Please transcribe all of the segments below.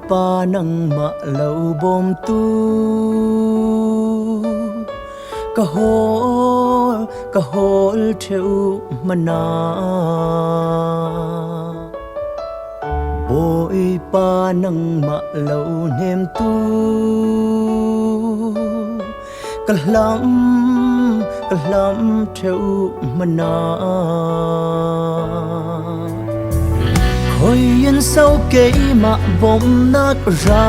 pa nang ma lâu bom tu ka hol theo mana bội pa nang ma lâu nem tu ka lam theo mana hồi yên sau cây mà bom nát ra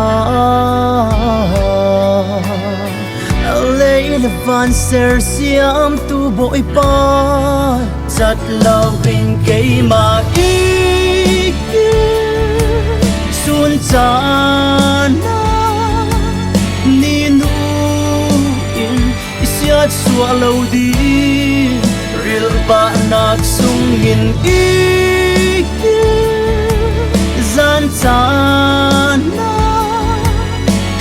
lấy là van ser xiêm tu bội pa chặt lâu hình cây mà ý xuân tràn ni nu in isiat xua lâu đi real ba nát sung in ý gian sana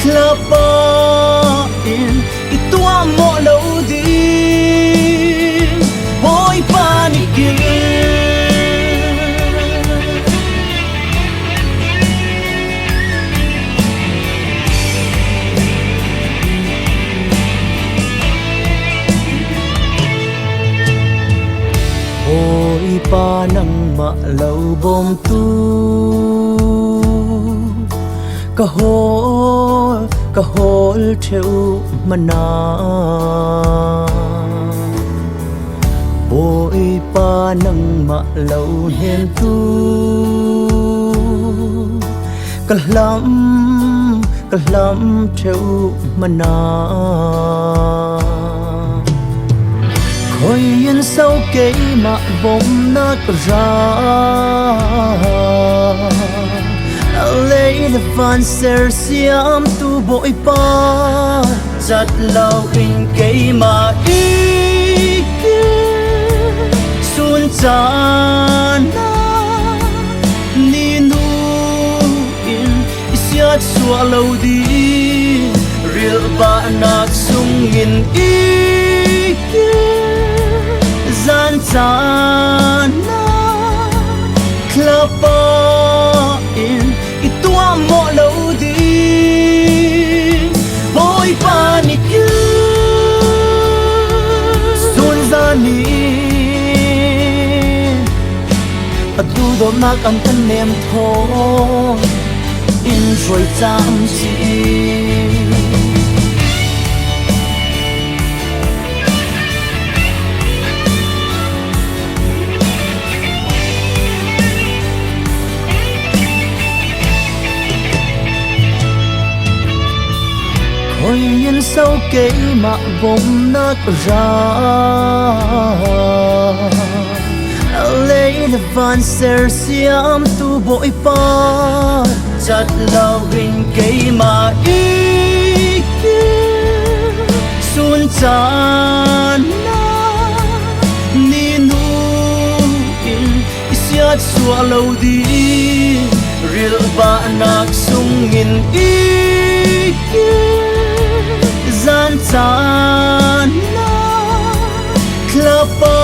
klapa in itua mo lâu đi boy panikil boy pa nang ma lâu bom tu ka hol theo mana bội pa nang ma lâu hen tu ka lam theo mana khoi yên sau cây mà bom nát ra lấy là van ser xiêm tu bội pa chặt lâu hình cây mà ý xuân tràn ni nu in isiat xua lâu đi real ba nát sung in ý gian tràn klapa in itua mo lâu đi boy panikil sun zani adu do nak an tan nem tho in rồi cham chi hồi yên sau cây mà bom nát ra lấy là van ser xiêm tu bội pa chặt lâu hình cây mà ý xuân tràn ni nu in isiat xua lâu đi real ba nát sung in ý gian sana klapa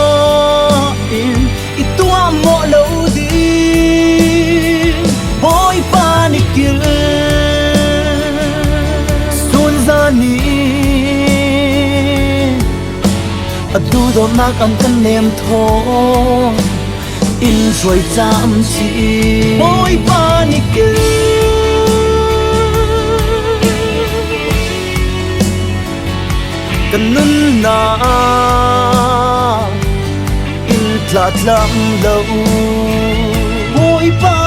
in itua mo lâu đi boy panikil sun zani adu do nak an kan nem tho in rồi cham chi boy panikil kanun na in tlat lam lâu boy pa